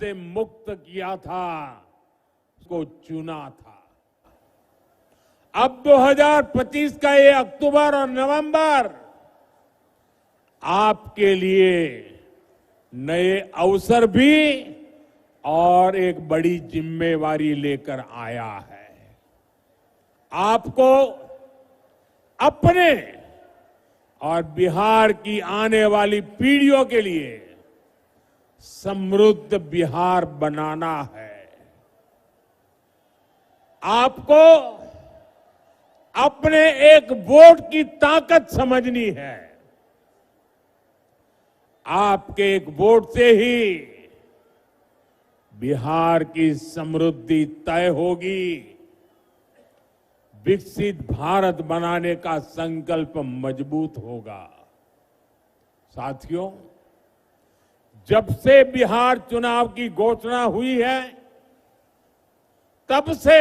से मुक्त किया था, उसको चुना था। अब 2025 का ये अक्टूबर और नवंबर आपके लिए नए अवसर भी और एक बड़ी जिम्मेवारी लेकर आया है। आपको अपने और बिहार की आने वाली पीढ़ियों के लिए समृद्ध बिहार बनाना है। आपको अपने एक वोट की ताकत समझनी है। आपके एक वोट से ही बिहार की समृद्धि तय होगी। विकसित भारत बनाने का संकल्प मजबूत होगा। साथियों, जब से बिहार चुनाव की घोषणा हुई है, तब से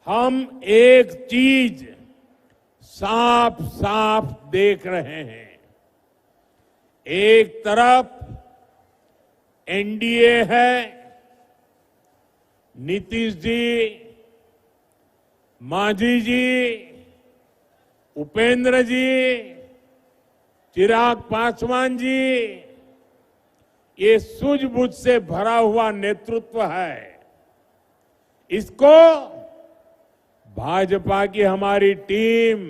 हम एक चीज साफ साफ देख रहे हैं। एक तरफ एनडीए है, नीतीश जी, मांझी जी, उपेंद्र जी, चिराग पासवान जी, ये सूझबूझ से भरा हुआ नेतृत्व है। इसको भाजपा की हमारी टीम,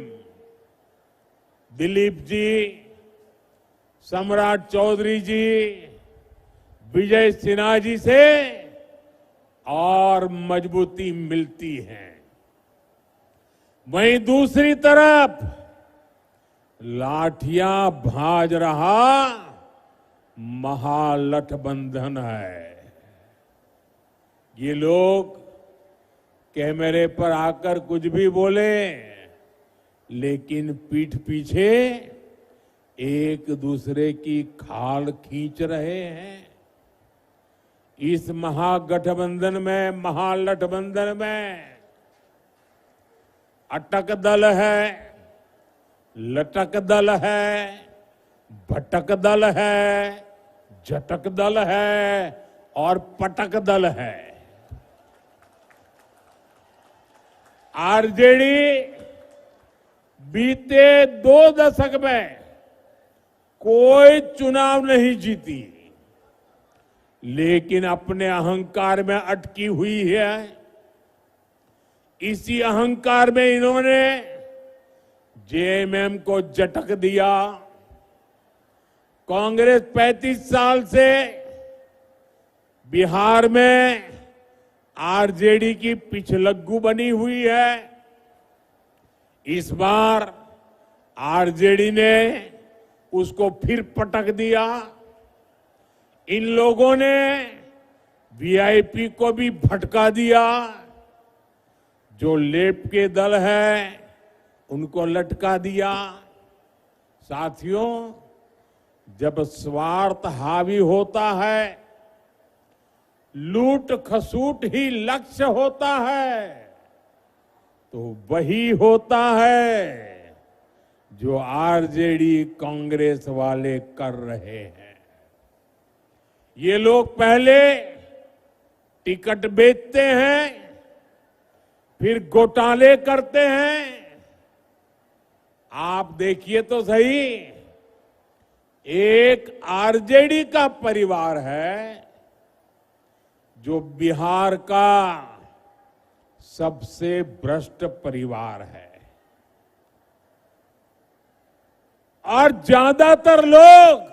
दिलीप जी, सम्राट चौधरी जी, विजय सिन्हा जी से और मजबूती मिलती है। वहीं दूसरी तरफ लाठियां भाज रहा महागठबंधन है। ये लोग कैमरे पर आकर कुछ भी बोले, लेकिन पीठ पीछे एक दूसरे की खाल खींच रहे हैं। इस महागठबंधन में अटक दल है, लटक दल है, भटक दल है, झटक दल है और पटक दल है। आरजेडी बीते 2 दशक में कोई चुनाव नहीं जीती, लेकिन अपने अहंकार में अटकी हुई है। इसी अहंकार में इन्होंने जेएमएम को झटक दिया। कांग्रेस 35 साल से बिहार में आरजेडी की पिछलग्गू बनी हुई है। इस बार आरजेडी ने उसको फिर पटक दिया। इन लोगों ने वीआईपी को भी भटका दिया। जो लेफ्ट के दल है उनको लटका दिया। साथियों, जब स्वार्थ हावी होता है, लूट खसूट ही लक्ष्य होता है, तो वही होता है जो आरजेडी कांग्रेस वाले कर रहे हैं। ये लोग पहले टिकट बेचते हैं, फिर घोटाले करते हैं। आप देखिए तो सही, एक आरजेडी का परिवार है जो बिहार का सबसे भ्रष्ट परिवार है, और ज्यादातर लोग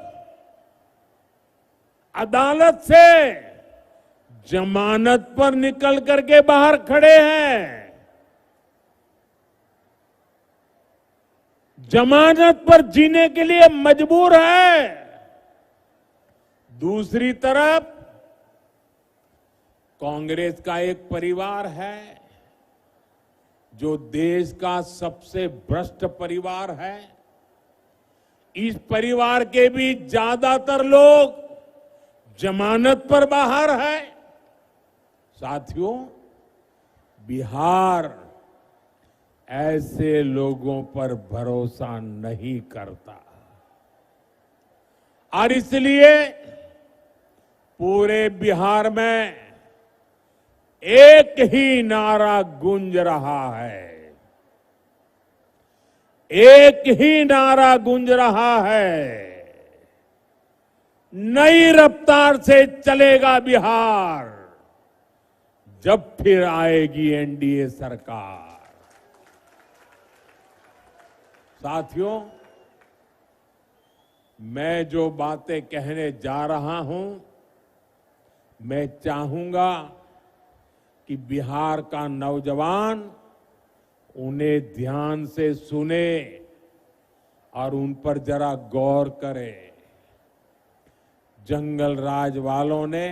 अदालत से जमानत पर निकल करके बाहर खड़े हैं। जमानत पर जीने के लिए मजबूर है। दूसरी तरफ कांग्रेस का एक परिवार है जो देश का सबसे भ्रष्ट परिवार है। इस परिवार के भी ज्यादातर लोग जमानत पर बाहर है। साथियों, बिहार ऐसे लोगों पर भरोसा नहीं करता, और इसलिए पूरे बिहार में एक ही नारा गूंज रहा है, एक ही नारा गूंज रहा है, नई रफ्तार से चलेगा बिहार जब फिर आएगी एनडीए सरकार। साथियों, मैं जो बातें कहने जा रहा हूं, मैं चाहूंगा कि बिहार का नौजवान उन्हें ध्यान से सुने और उन पर जरा गौर करे। जंगल राज वालों ने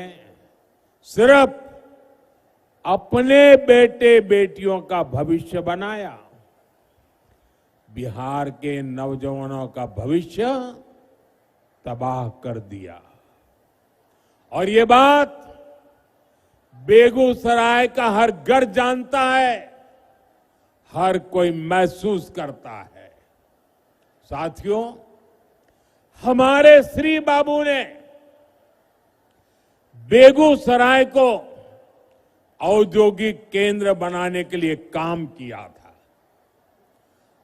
सिर्फ अपने बेटे बेटियों का भविष्य बनाया, बिहार के नौजवानों का भविष्य तबाह कर दिया। और ये बात बेगूसराय का हर घर जानता है, हर कोई महसूस करता है। साथियों, हमारे श्री बाबू ने बेगूसराय को औद्योगिक केंद्र बनाने के लिए काम किया था।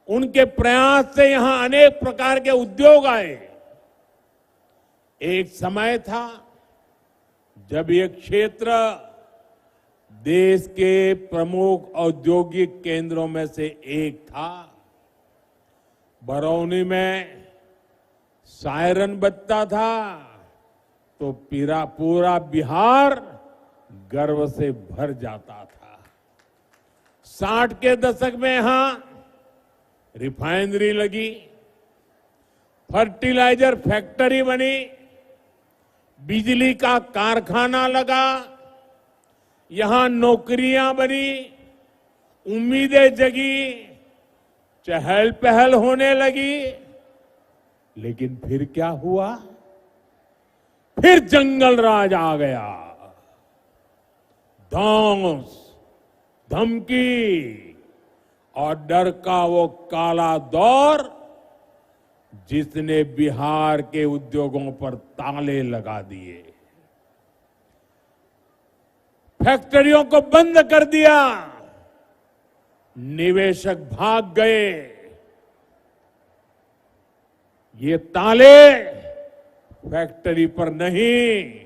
उनके प्रयास से यहां अनेक प्रकार के उद्योग आए। एक समय था जब ये क्षेत्र देश के प्रमुख औद्योगिक केंद्रों में से एक था। बरौनी में सायरन बजता था तो पूरा बिहार गर्व से भर जाता था। 60 के दशक में यहां रिफाइनरी लगी, फर्टिलाइजर फैक्ट्री बनी, बिजली का कारखाना लगा, यहां नौकरियां बनी, उम्मीदें जगी, चहल पहल होने लगी। लेकिन फिर क्या हुआ? फिर जंगल राज आ गया। धौंस, धमकी और डर का वो काला दौर जिसने बिहार के उद्योगों पर ताले लगा दिए, फैक्ट्रियों को बंद कर दिया, निवेशक भाग गए। ये ताले फैक्ट्री पर नहीं,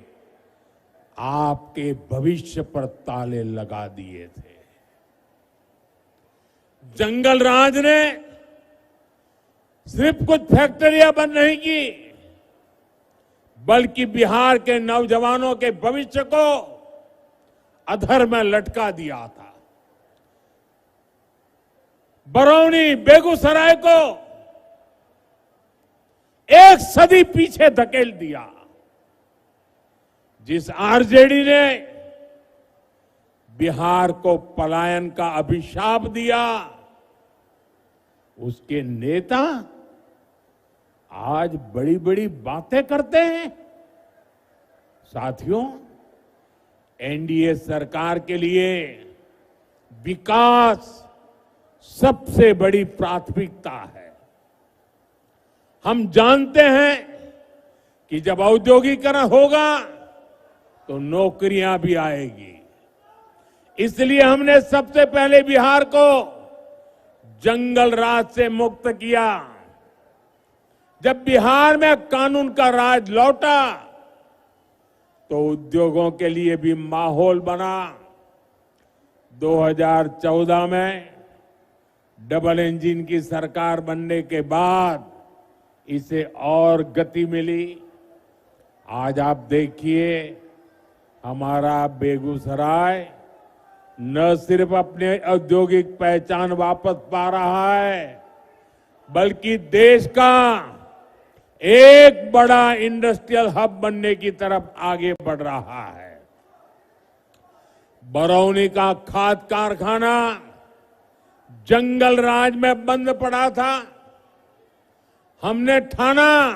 आपके भविष्य पर ताले लगा दिए थे। जंगल राज ने सिर्फ कुछ फैक्ट्रियां बंद नहीं की, बल्कि बिहार के नौजवानों के भविष्य को अधर में लटका दिया था। बरौनी, बेगूसराय को एक सदी पीछे धकेल दिया। जिस आरजेडी ने बिहार को पलायन का अभिशाप दिया, उसके नेता आज बड़ी बड़ी बातें करते हैं। साथियों, एनडीए सरकार के लिए विकास सबसे बड़ी प्राथमिकता है। हम जानते हैं कि जब औद्योगिकरण होगा तो नौकरियां भी आएगी। इसलिए हमने सबसे पहले बिहार को जंगल राज से मुक्त किया। जब बिहार में कानून का राज लौटा तो उद्योगों के लिए भी माहौल बना। 2014 में डबल इंजन की सरकार बनने के बाद इसे और गति मिली। आज आप देखिए, हमारा बेगूसराय न सिर्फ अपने औद्योगिक पहचान वापस पा रहा है, बल्कि देश का एक बड़ा इंडस्ट्रियल हब बनने की तरफ आगे बढ़ रहा है। बरौनी का खाद कारखाना जंगल राज में बंद पड़ा था। हमने ठाना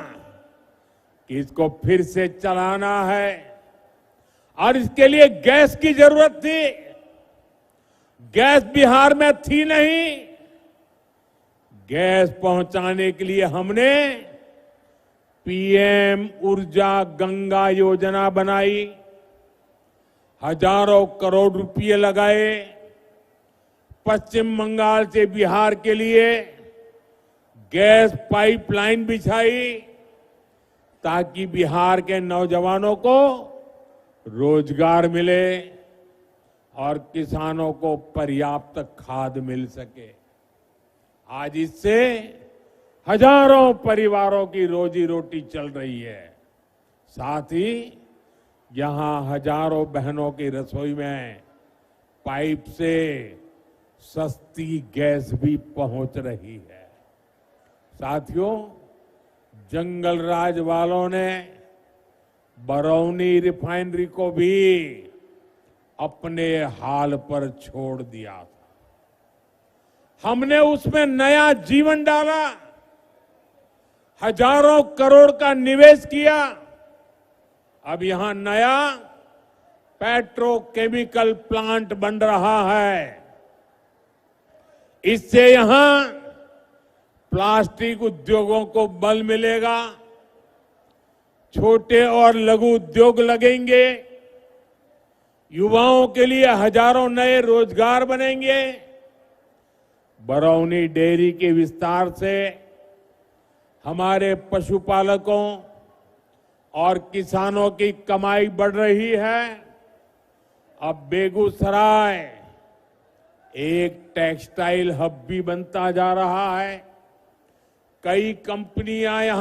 कि इसको फिर से चलाना है और इसके लिए गैस की जरूरत थी। गैस बिहार में थी नहीं। गैस पहुंचाने के लिए हमने पीएम ऊर्जा गंगा योजना बनाई, हजारों करोड़ रुपए लगाए, पश्चिम बंगाल से बिहार के लिए गैस पाइपलाइन बिछाई ताकि बिहार के नौजवानों को रोजगार मिले और किसानों को पर्याप्त खाद मिल सके। आज इससे हजारों परिवारों की रोजी रोटी चल रही है। साथ ही यहां हजारों बहनों की रसोई में पाइप से सस्ती गैस भी पहुंच रही है। साथियों, जंगल राज वालों ने बरौनी रिफाइनरी को भी अपने हाल पर छोड़ दिया था। हमने उसमें नया जीवन डाला, हजारों करोड़ का निवेश किया। अब यहां नया पेट्रोकेमिकल प्लांट बन रहा है। इससे यहां प्लास्टिक उद्योगों को बल मिलेगा, छोटे और लघु उद्योग लगेंगे, युवाओं के लिए हजारों नए रोजगार बनेंगे। बरौनी डेयरी के विस्तार से हमारे पशुपालकों और किसानों की कमाई बढ़ रही है। अब बेगूसराय एक टेक्सटाइल हब भी बनता जा रहा है। कई कंपनियां यहां